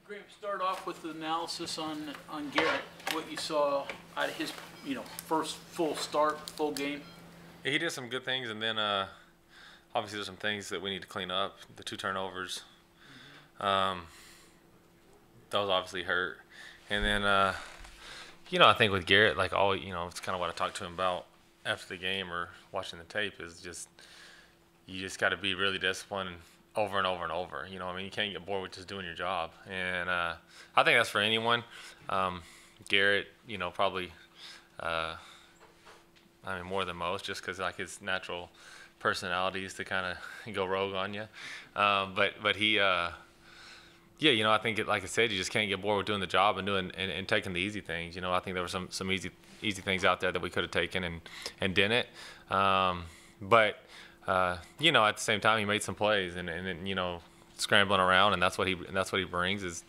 Graham, start off with the analysis on Garrett, what you saw out of his, first full start, full game. Yeah, he did some good things, and then obviously there's some things that we need to clean up. The 2 turnovers, those obviously hurt. And then, I think with Garrett, like it's kind of what I talked to him about after the game or watching the tape is just you just got to be really disciplined over and over and over. You can't get bored with just doing your job. And I think that's for anyone. Garrett, probably, more than most, just because like his natural personality is to kind of go rogue on you. But he, I think like I said, you just can't get bored with doing the job and doing and taking the easy things. I think there were some easy things out there that we could have taken and didn't. But at the same time, he made some plays and scrambling around, and that's what he brings is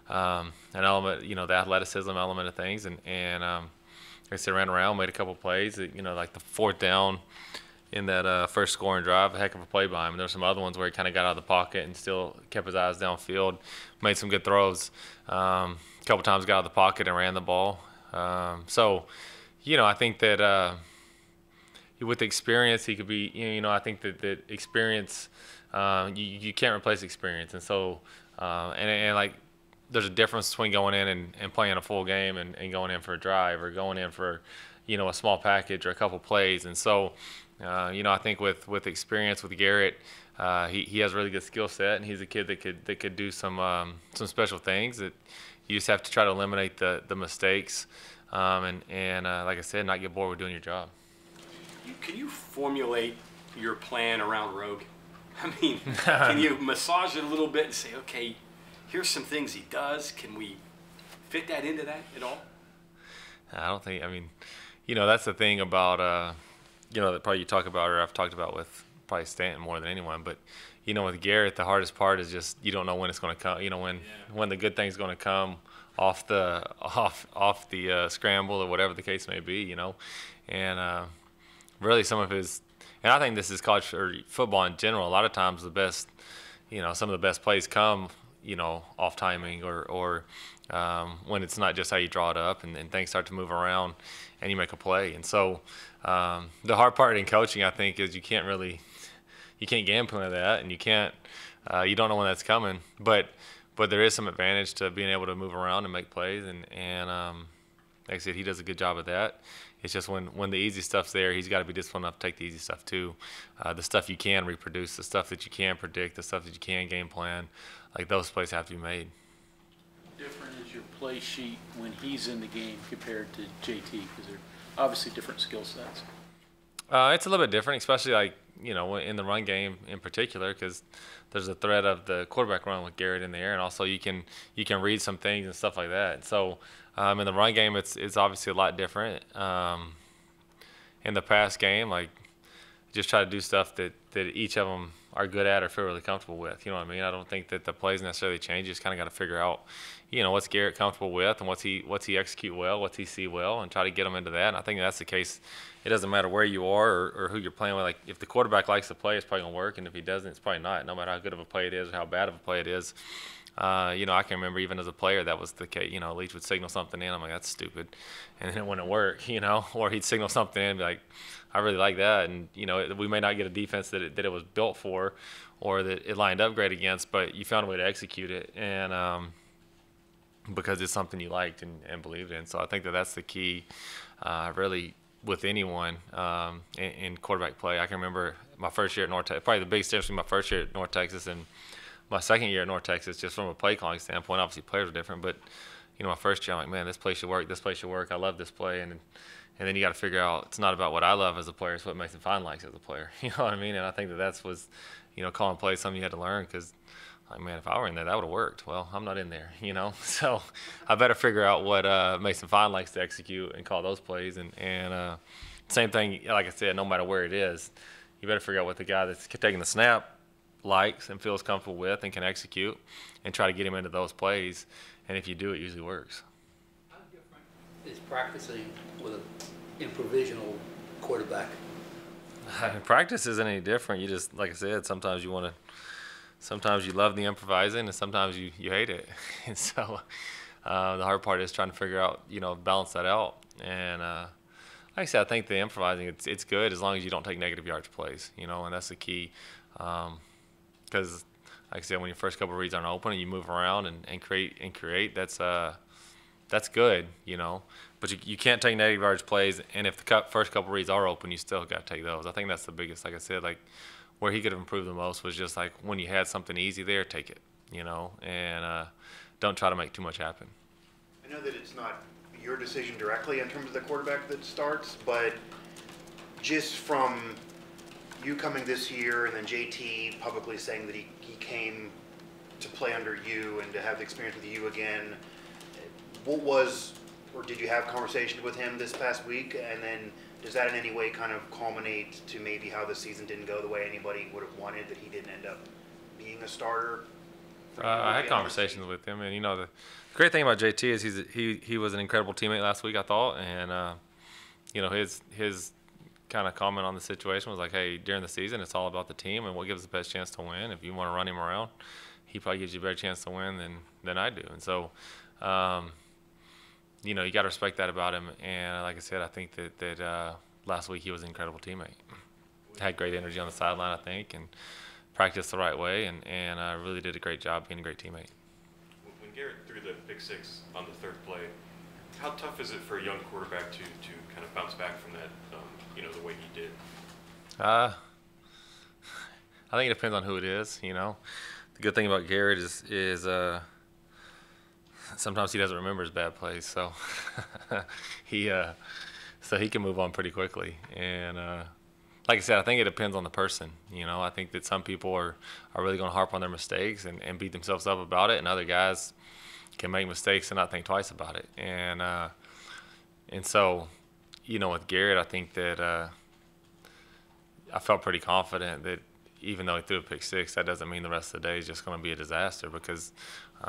an element, the athleticism element of things, and like I said, ran around, made a couple plays, like the 4th down in that first scoring drive, a heck of a play by him. And there were some other ones where he kind of got out of the pocket and still kept his eyes downfield, made some good throws. A couple times got out of the pocket and ran the ball. So, I think that with experience, he could be, I think that experience, you can't replace experience. And so, and like, there's a difference between going in and playing a full game and going in for a drive or going in for, a small package or a couple plays. And so, I think with experience with Garrett, he has a really good skill set, and he's a kid that could do some special things. That you just have to try to eliminate the mistakes, and like I said, not get bored with doing your job. Can you formulate your plan around Rogue? Can you massage it a little bit and say, okay, here's some things he does. Can we fit that into that at all? I don't think. That's the thing about that probably you talk about, or I've talked about with probably Stanton more than anyone. But with Garrett, the hardest part is just you don't know when it's going to come. When the good thing's going to come off the scramble or whatever the case may be. And really some of his, and I think this is college or football in general. A lot of times the best, some of the best plays come, off timing or when it's not just how you draw it up and things start to move around and you make a play. And so the hard part in coaching, I think, is you can't game plan that, and you don't know when that's coming. But there is some advantage to being able to move around and make plays, and like I said, he does a good job of that. It's just when the easy stuff's there, he's got to be disciplined enough to take the easy stuff too. The stuff you can reproduce, the stuff that you can predict, the stuff that you can game plan, like those plays have to be made. Different is your play sheet when he's in the game compared to JT, because they're obviously different skill sets. It's a little bit different, especially like in the run game in particular, because there's a threat of the quarterback run with Garrett in the air, and also you can read some things and stuff like that. So in the run game, it's obviously a lot different. In the pass game, like just try to do stuff that each of them are good at or feel really comfortable with. You know what I mean? I don't think that the plays necessarily change. You just kind of got to figure out, what's Garrett comfortable with and what's he execute well, what's he see well, and try to get him into that. And I think that's the case. It doesn't matter where you are or who you're playing with. Like if the quarterback likes the play, it's probably gonna work, and if he doesn't, it's probably not. No matter how good of a play it is or how bad of a play it is. I can remember even as a player that was the case. Leach would signal something in. I'm like, that's stupid, and then it wouldn't work. Or he'd signal something in and be like, I really like that, and we may not get a defense that it was built for, or that it lined up great against, but you found a way to execute it, and because it's something you liked and believed in. So I think that's the key, really, with anyone in quarterback play. I can remember my first year at North Texas, probably the biggest difference between my first year at North Texas and my second year at North Texas, just from a play calling standpoint. Obviously players are different, but my first year I'm like, man, this play should work, I love this play, and then you got to figure out it's not about what I love as a player, it's what Mason Fine likes as a player. You know what I mean? And I think that was calling plays something you had to learn, because like, man, if I were in there, that would have worked. Well, I'm not in there, so I better figure out what Mason Fine likes to execute and call those plays. And same thing, like I said, no matter where it is, you better figure out what the guy that's taking the snap likes and feels comfortable with and can execute, and try to get him into those plays. And if you do, it usually works. How different is practicing with an improvisational quarterback? Practice isn't any different. You just, like I said, sometimes you want to sometimes you love the improvising and sometimes you hate it. And so the hard part is trying to figure out, balance that out. And like I said, I think the improvising, it's good as long as you don't take negative yardage plays, and that's the key. Because like I said, when your first couple of reads aren't open and you move around and create, that's good, But you can't take negative yardage plays, and if the first couple of reads are open, you still got to take those. I think that's the biggest. Like I said, like where he could have improved the most was just like when you had something easy there, take it, and don't try to make too much happen. I know that it's not your decision directly in terms of the quarterback that starts, but just from you coming this year and then JT publicly saying that he came to play under you and to have the experience with you again, or did you have conversations with him this past week? And then does that in any way kind of culminate to maybe how the season didn't go the way anybody would have wanted, that he didn't end up being a starter? I had conversations with him, and the great thing about JT is he was an incredible teammate last week, I thought, and his kind of comment on the situation was like, hey, during the season it's all about the team and what gives the best chance to win. If you want to run him around, he probably gives you a better chance to win than I do. And so you got to respect that about him. And like I said, I think that last week he was an incredible teammate. Had great energy on the sideline, I think, and practiced the right way, and really did a great job being a great teammate. When Garrett threw the pick six on the third play, how tough is it for a young quarterback to kind of bounce back from that, the way he did? I think it depends on who it is, The good thing about Garrett is sometimes he doesn't remember his bad plays, so he can move on pretty quickly. And like I said, I think it depends on the person. I think that some people are really going to harp on their mistakes and beat themselves up about it, and other guys can make mistakes and not think twice about it. And so, with Garrett, I think that I felt pretty confident that even though he threw a pick six, that doesn't mean the rest of the day is just going to be a disaster, because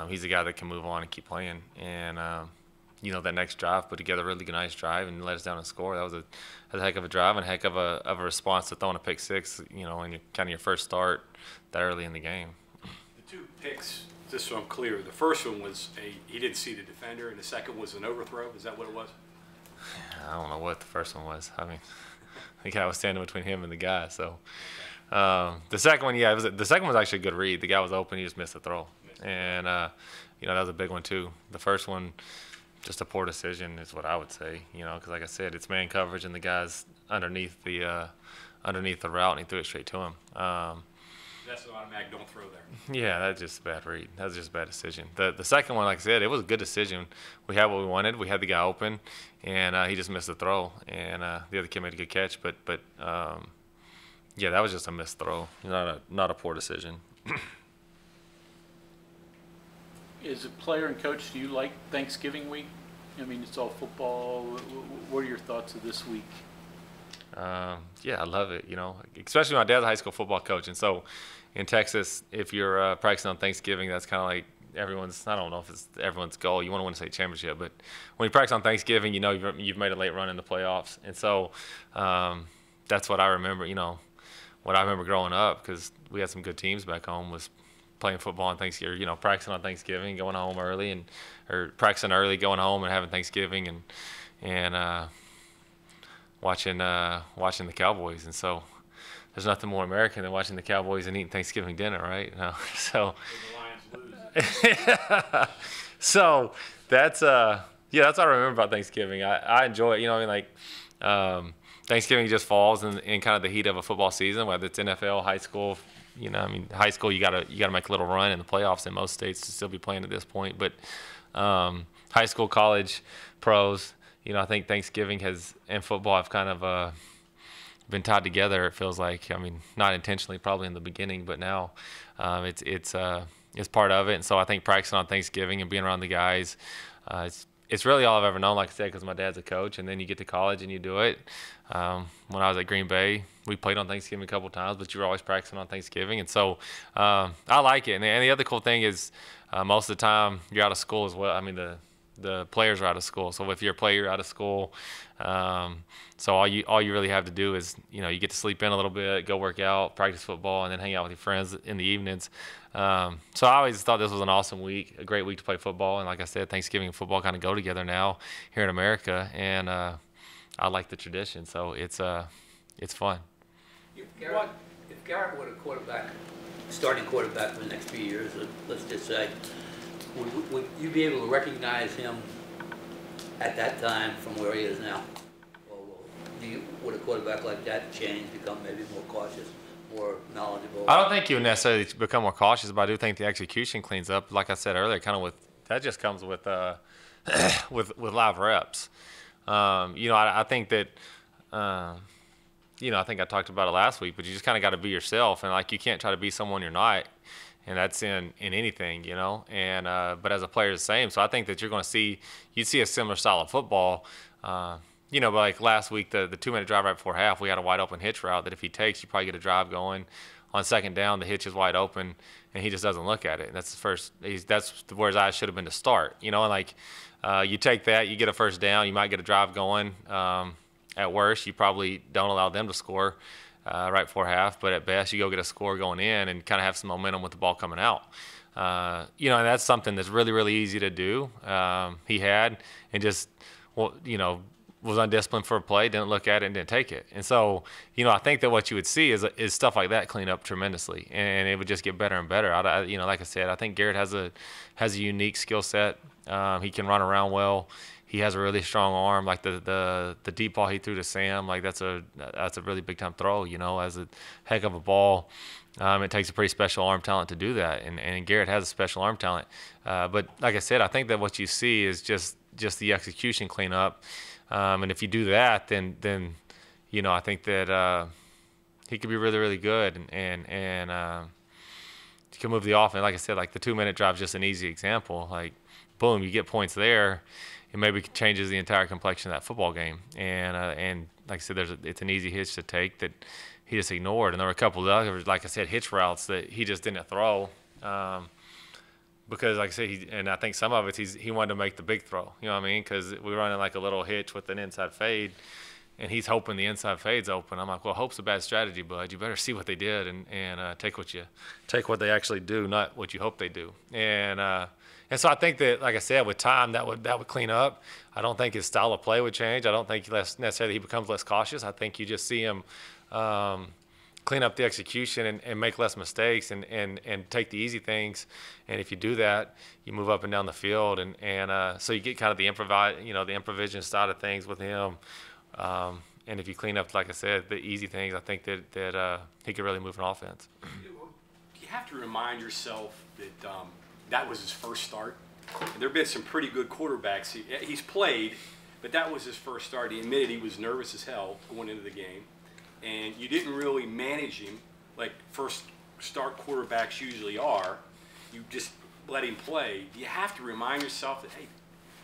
he's a guy that can move on and keep playing. And that next drive, put together a really nice drive and let us down and score. That was a heck of a drive and a heck of a response to throwing a pick six, in your first start that early in the game. The two picks, just so I'm clear, the first one was he didn't see the defender, and the second was an overthrow. Is that what it was? I don't know what the first one was. I mean, the guy was standing between him and the guy. So the second one, the second one was actually a good read. The guy was open. He just missed the throw. And, that was a big one too. The first one, just a poor decision is what I would say, because like I said, it's man coverage and the guy's underneath the route, and he threw it straight to him. That's an automatic don't throw there. Yeah, that's just a bad read. That's just a bad decision. The second one, like I said, it was a good decision. We had what we wanted. We had the guy open, and he just missed the throw. And the other kid made a good catch, but yeah, that was just a missed throw, not a poor decision. As a player and coach, do you like Thanksgiving week? I mean, it's all football. What are your thoughts of this week? Yeah, I love it, especially my dad's a high school football coach. And so in Texas, if you're practicing on Thanksgiving, that's kind of like I don't know if it's everyone's goal. You want to win a state championship, but when you practice on Thanksgiving, you've made a late run in the playoffs. And so that's what I remember, what I remember growing up, because we had some good teams back home, was playing football on Thanksgiving, practicing on Thanksgiving, going home early, or practicing early, going home and having Thanksgiving, and watching the Cowboys. And so there's nothing more American than watching the Cowboys and eating Thanksgiving dinner, right? So so that's that's what I remember about Thanksgiving. I enjoy it. Thanksgiving just falls in kind of the heat of a football season, whether it's NFL, high school. High school, you gotta make a little run in the playoffs in most states to still be playing at this point. But high school, college, pros, I think Thanksgiving and football have kind of been tied together. It feels like, not intentionally, probably in the beginning, but now it's part of it. And so I think practicing on Thanksgiving and being around the guys, it's really all I've ever known, like I said, because my dad's a coach. And then you get to college and you do it. When I was at Green Bay, we played on Thanksgiving a couple of times, but you were always practicing on Thanksgiving. And so I like it. And the other cool thing is most of the time you're out of school as well. the players are out of school. So if you're a player, you're out of school. So all you really have to do is, you get to sleep in a little bit, go work out, practice football, and then hang out with your friends in the evenings. So I always thought this was an awesome week, a great week to play football. And like I said, Thanksgiving and football kind of go together now here in America, and I like the tradition. So it's fun. If Garrett were a starting quarterback for the next few years, let's just say, would you be able to recognize him at that time from where he is now? Or would a quarterback like that change, become maybe more cautious, more knowledgeable? I don't think you would necessarily become more cautious, but I do think the execution cleans up. Like I said earlier, that just comes with with live reps. I think that. I think I talked about it last week, but you just kind of got to be yourself, and you can't try to be someone you're not, and that's in anything, And but as a player, the same. So I think that you'd see a similar style of football, but like last week, the 2-minute drive right before half, we had a wide open hitch route that if he takes, you probably get a drive going. On second down, the hitch is wide open, and he just doesn't look at it. And that's that's where his eyes should have been to start, And you take that, you get a first down, you might get a drive going. At worst, you probably don't allow them to score right before half, but at best, you go get a score going in and kind of have some momentum with the ball coming out. And that's something that's really, really easy to do. He had, and just, was undisciplined for a play, didn't look at it, and didn't take it. And so, I think that what you would see is stuff like that clean up tremendously, and it would just get better and better. Like I said, I think Garrett has a unique skill set. He can run around well. He has a really strong arm, like the deep ball he threw to Sam. Like that's a really big time throw. As a heck of a ball. It takes a pretty special arm talent to do that, and Garrett has a special arm talent. But like I said, I think that what you see is just the execution cleanup. And if you do that, then I think that he could be really, really good, and you can move the offense. Like I said, like the 2-minute drive is just an easy example. Like, boom, you get points there. It maybe changes the entire complexion of that football game. And like I said, it's an easy hitch to take that he just ignored. And there were a couple of others, like I said, hitch routes that he just didn't throw. Because, like I said, I think some of it, he wanted to make the big throw. You know what I mean? Because we were running like a little hitch with an inside fade, and he's hoping the inside fade's open. I'm like, well, hope's a bad strategy, bud. You better see what they did and take what they actually do, not what you hope they do. And so I think that, like I said, with time that would clean up. I don't think his style of play would change. I don't think necessarily he becomes less cautious. I think you just see him clean up the execution and make less mistakes and take the easy things. And if you do that, you move up and down the field, and so you get kind of the improvisation side of things with him. And if you clean up, like I said, the easy things, I think that he could really move an offense. You have to remind yourself that that was his first start. And there have been some pretty good quarterbacks he's played, but that was his first start. He admitted he was nervous as hell going into the game, and you didn't really manage him like first start quarterbacks usually are. You just let him play. You have to remind yourself that, hey,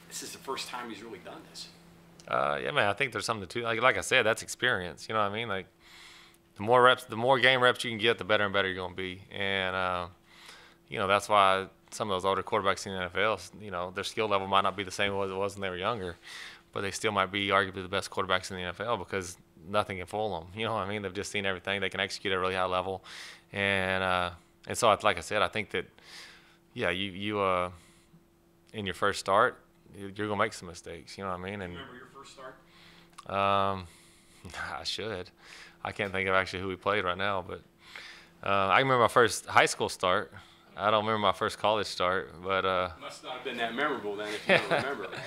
this is the first time he's really done this. Yeah, man, I think there's something to like I said, that's experience. You know what I mean? Like the more game reps you can get, the better and better you're gonna be. And that's why some of those older quarterbacks in the NFL, their skill level might not be the same as it was when they were younger, but they still might be arguably the best quarterbacks in the NFL because nothing can fool them. You know what I mean? They've just seen everything. They can execute at a really high level, and so like I said, I think that you in your first start, you're gonna make some mistakes. You know what I mean? And remember your first start? I should. I can't think of actually who we played right now, but I remember my first high school start. I don't remember my first college start, but Must not have been that memorable then if you don't remember, right?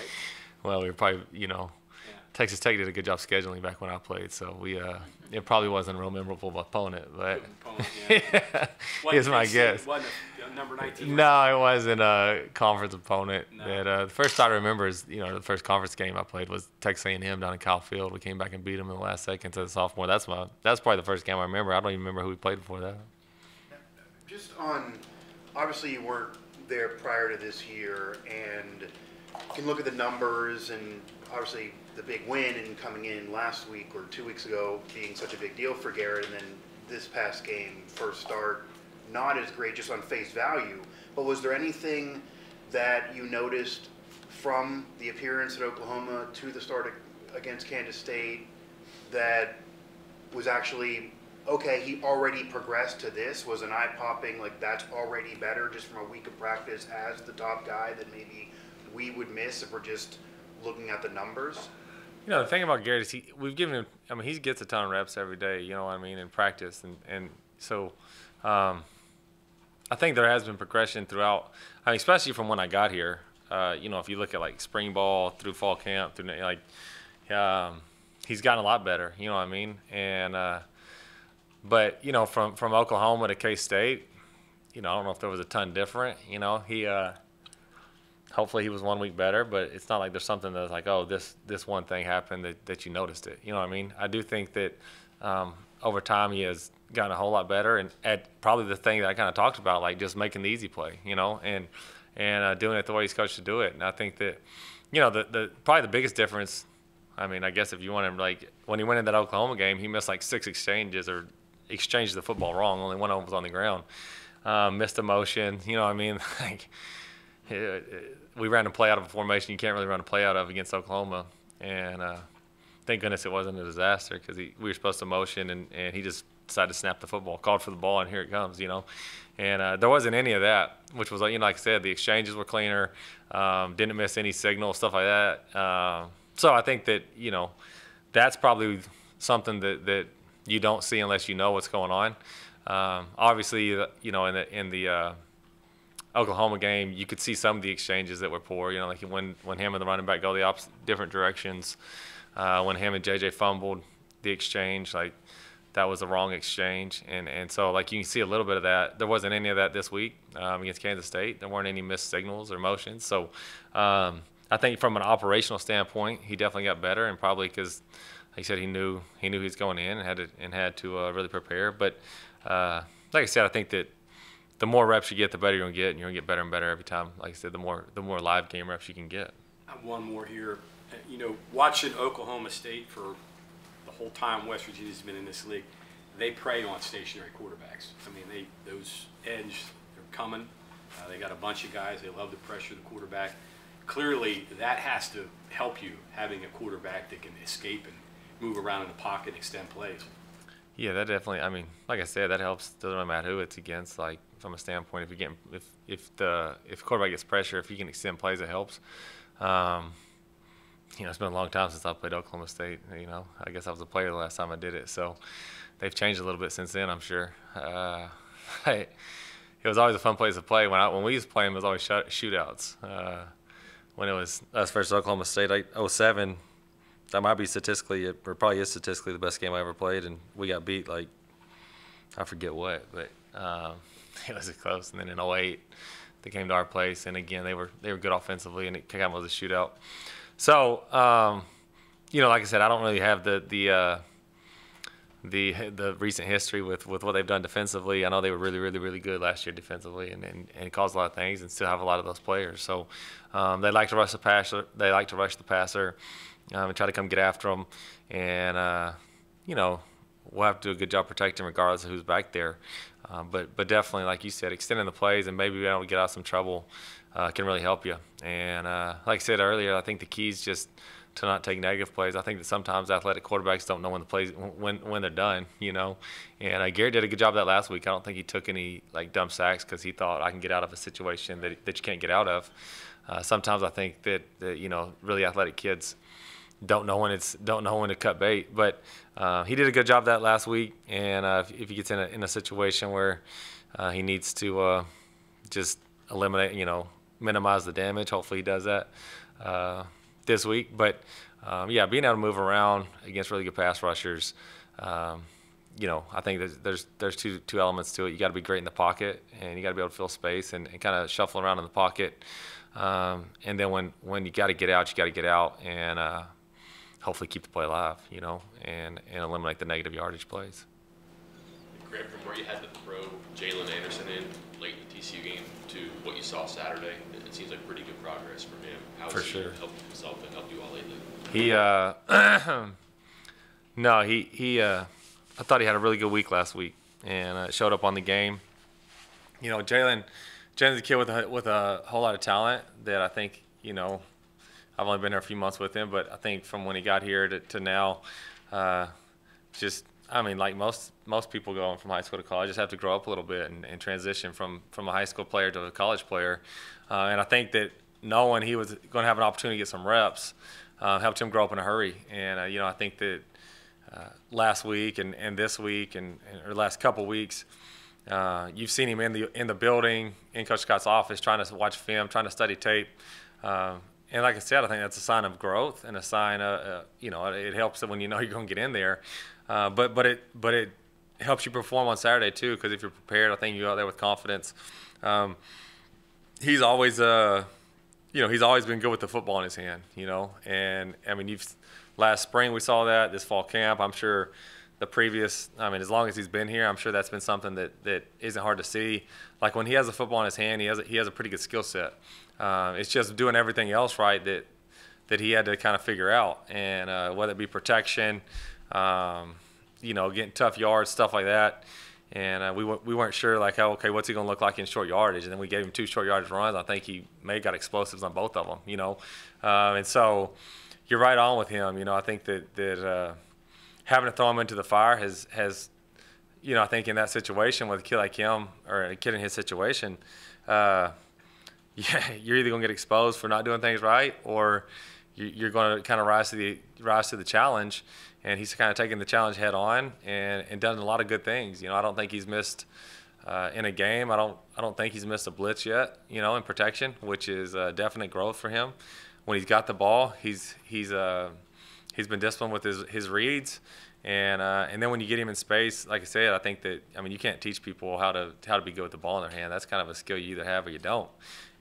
well, we were probably, Texas Tech did a good job scheduling back when I played, so it probably wasn't a real memorable opponent, but here's my guess. Wasn't a number 19? No, it wasn't a conference opponent. No. That the first I remember is, the first conference game I played was Texas A&M down in Kyle Field. We came back and beat them in the last seconds as a sophomore. That's probably the first game I remember. I don't even remember who we played before that. Just on, obviously you weren't there prior to this year, and you can look at the numbers, and obviously the big win and coming in last week or 2 weeks ago being such a big deal for Garrett, and then this past game, first start, not as great just on face value. But was there anything that you noticed from the appearance at Oklahoma to the start against Kansas State that was actually, okay, he already progressed to this, was an eye-popping, like that's already better just from a week of practice as the top guy that maybe we would miss if we're just looking at the numbers? You know, the thing about Garrett is we've given him, I mean, he gets a ton of reps every day, you know what I mean, in practice. And so I think there has been progression throughout, I mean, especially from when I got here. You know, if you look at like spring ball through fall camp, through like, he's gotten a lot better, you know what I mean? And, but, you know, from Oklahoma to K-State, you know, I don't know if there was a ton different, you know, hopefully he was 1 week better, but it's not like there's something that's like, oh, this one thing happened that you noticed it. You know what I mean? I do think that over time he has gotten a whole lot better, and at probably the thing that I kind of talked about, like just making the easy play, you know, and doing it the way he's coached to do it. And I think that, you know, the probably the biggest difference, I mean, I guess if you want to, like, when he went in that Oklahoma game, he missed like 6 exchanges or exchanged the football wrong. Only one of them was on the ground. Missed a motion, you know what I mean? Like, we ran a play out of a formation you can't really run a play out of against Oklahoma, and thank goodness it wasn't a disaster because we were supposed to motion, and he just decided to snap the football, called for the ball, and here it comes, you know. And there wasn't any of that, which was, you know, like I said, the exchanges were cleaner, didn't miss any signal, stuff like that. So I think that, you know, that's probably something that you don't see unless you know what's going on. Obviously, you know, in the Oklahoma game, you could see some of the exchanges that were poor. You know, like when him and the running back go the opposite, different directions. When him and JJ fumbled the exchange, like that was the wrong exchange. And so, like, you can see a little bit of that. There wasn't any of that this week against Kansas State. There weren't any missed signals or motions. So I think from an operational standpoint, he definitely got better, and probably because, like I said, he knew he was going in and had to really prepare. But like I said, I think that the more reps you get, the better you're gonna get, and you're gonna get better and better every time. Like I said, the more live game reps you can get. I have one more here. You know, watching Oklahoma State for the whole time West Virginia's been in this league, they prey on stationary quarterbacks. I mean, those edge, they're coming. They got a bunch of guys. They love to pressure the quarterback. Clearly, that has to help you, having a quarterback that can escape and move around in the pocket and extend plays. Yeah, that definitely. I mean, like I said, that helps. Doesn't matter who it's against. Like from a standpoint, if the quarterback gets pressure, if you can extend plays, it helps. You know, it's been a long time since I played Oklahoma State. You know, I guess I was a player the last time I did it, so they've changed a little bit since then, I'm sure. It was always a fun place to play. When we used to play them, it was always shootouts. When it was us versus Oklahoma State, 07. That might be statistically, or probably is statistically the best game I ever played, and we got beat like, I forget what, but it was close. And then in 08, they came to our place, and again they were good offensively, and it kind of was a shootout. So you know, like I said, I don't really have the recent history with what they've done defensively. I know they were really good last year defensively, and caused a lot of things, and still have a lot of those players. So they like to rush the passer. They like to rush the passer. And try to come get after them, and you know, we'll have to do a good job protecting regardless of who's back there. But definitely, like you said, extending the plays and maybe being able to get out of some trouble can really help you. And like I said earlier, I think the key is just to not take negative plays. I think that sometimes athletic quarterbacks don't know when the plays when they're done, you know. And Garrett did a good job of that last week. I don't think he took any like dumb sacks because he thought I can get out of a situation that you can't get out of. Sometimes I think that you know, really athletic kids don't know when to cut bait, but he did a good job of that last week. And if he gets in a situation where he needs to just eliminate, you know, minimize the damage, hopefully he does that this week. But yeah, being able to move around against really good pass rushers, you know, I think there's two elements to it. You got to be great in the pocket, and you got to be able to fill space and kind of shuffle around in the pocket. And then when you got to get out, you got to get out and hopefully keep the play alive, you know, and eliminate the negative yardage plays. Graham, from where you had to throw Jalen Anderson in late in the TCU game to what you saw Saturday, it seems like pretty good progress from him. How has he helped himself and helped you all lately? I thought he had a really good week last week, and showed up on the game. You know, Jalen's a kid with a whole lot of talent that I think, you know, I've only been here a few months with him, but I think from when he got here to now, just I mean, like most people going from high school to college, just have to grow up a little bit and transition from a high school player to a college player. And I think that knowing he was going to have an opportunity to get some reps helped him grow up in a hurry. And you know, I think that last week and this week or last couple weeks, you've seen him in the building in Coach Scott's office, trying to watch film, trying to study tape. And like I said, I think that's a sign of growth and a sign of, you know, it helps when you know you're going to get in there. But it helps you perform on Saturday too, because if you're prepared, I think you go out there with confidence. He's always, you know, he's always been good with the football in his hand, you know. And I mean, last spring we saw that. This fall camp, I'm sure the previous, I mean, as long as he's been here, I'm sure that's been something that isn't hard to see. Like when he has the football in his hand, he has a pretty good skill set. It's just doing everything else right that he had to kind of figure out, and whether it be protection, you know, getting tough yards, stuff like that. And we weren't sure, like, okay, what's he going to look like in short yardage? And then we gave him 2 short yardage runs. I think he may have got explosives on both of them, you know. And so you're right on with him. You know, I think that having to throw him into the fire has, you know, I think in that situation with a kid like him or a kid in his situation, yeah, you're either going to get exposed for not doing things right, or you're going to kind of rise to the challenge. And he's kind of taken the challenge head on and done a lot of good things. You know, I don't think he's missed in a game. I don't think he's missed a blitz yet, you know, in protection, which is definite growth for him. When he's got the ball, he's been disciplined with his reads. And then when you get him in space, like I said, I think that, I mean, you can't teach people how to be good with the ball in their hand. That's kind of a skill you either have or you don't.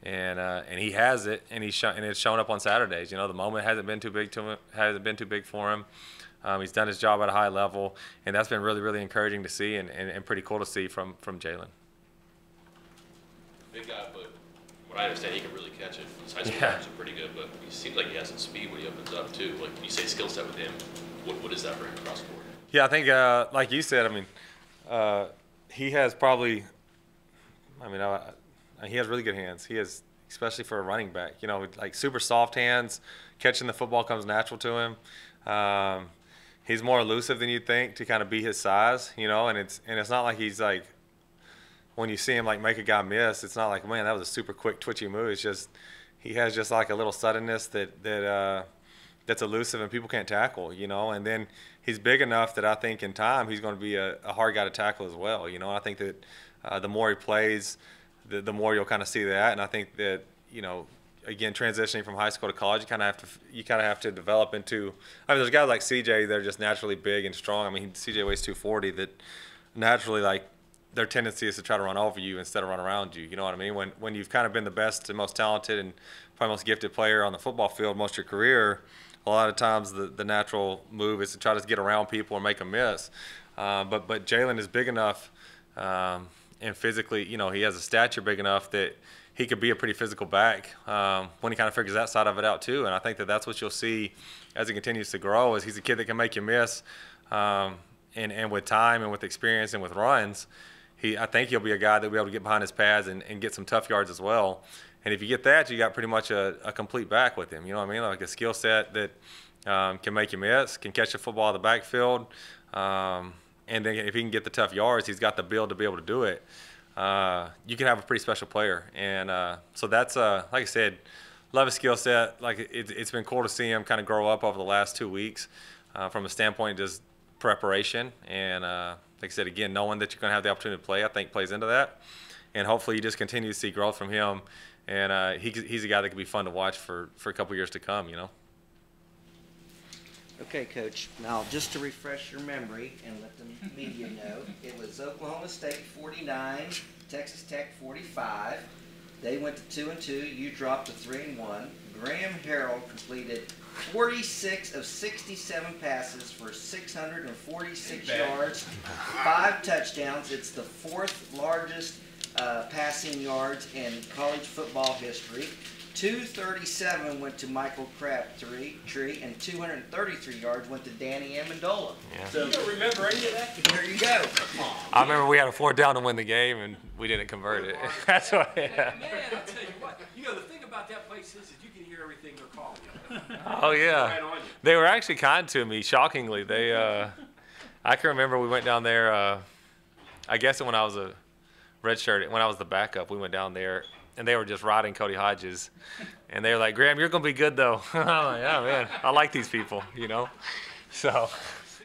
And he has it, and it's shown up on Saturdays. You know, the moment hasn't been too big for him. He's done his job at a high level, and that's been really, really encouraging to see and pretty cool to see from Jalen. Big guy, but what I understand, he can really catch it. His high school numbers are pretty good, but he seems like he has some speed when he opens up too. Like when you say skill set with him, what is that for him across the board? Yeah, I think like you said, I mean, he has probably, I mean, he has really good hands. He has, especially for a running back, you know, like super soft hands. Catching the football comes natural to him. He's more elusive than you'd think to kind of be his size, you know, and it's not like he's like, when you see him like make a guy miss, it's not like, man, that was a super quick twitchy move. It's just he has just like a little suddenness that's elusive and people can't tackle, you know. And then he's big enough that I think in time he's going to be a hard guy to tackle as well, you know. I think that the more he plays, the more you'll kind of see that. And I think that, you know, again, transitioning from high school to college, you kind of have to develop into. I mean, there's guys like CJ that are just naturally big and strong. I mean, CJ weighs 240. That naturally, like, their tendency is to try to run over you instead of run around you. You know what I mean? When you've kind of been the best and most talented and probably most gifted player on the football field most of your career, a lot of times the natural move is to try to get around people and make them miss. But Jalen is big enough and physically, you know, he has a stature big enough that he could be a pretty physical back when he kind of figures that side of it out too. And I think that that's what you'll see as he continues to grow, is he's a kid that can make you miss. And with time and with experience and with runs, I think he'll be a guy that will be able to get behind his pads and get some tough yards as well. And if you get that, you got pretty much a complete back with him. You know what I mean? Like a skill set that can make you miss, can catch the football out of the backfield. And then if he can get the tough yards, he's got the build to be able to do it. You can have a pretty special player. And so that's, like I said, love his skill set. Like it's been cool to see him kind of grow up over the last 2 weeks from a standpoint of just preparation. And like I said, again, knowing that you're going to have the opportunity to play, I think plays into that. And hopefully you just continue to see growth from him. And he's a guy that could be fun to watch for a couple years to come, you know. Okay, Coach. Now, just to refresh your memory and let the media know, it was Oklahoma State 49, Texas Tech 45. They went to 2-2. You dropped to 3-1. Graham Harrell completed 46 of 67 passes for 646 yards, 5 touchdowns. It's the 4th largest passing yards in college football history. 237 went to Michael Crabtree, and 233 yards went to Danny Amendola. Yeah. So, You don't remember any of that? there you go. I remember we had a 4th down to win the game, and we didn't convert it. That's why. Man, I'll tell you what. You know, the thing about that place is you can hear everything they're calling you. Oh yeah, Right on you. they were actually kind to me. Shockingly, they. I can remember we went down there. I guess when I was a redshirt, when I was the backup, we went down there, and they were just riding Cody Hodges, and they were like, "Graham, you're gonna be good though." I'm like, "Yeah, man, I like these people," you know. So.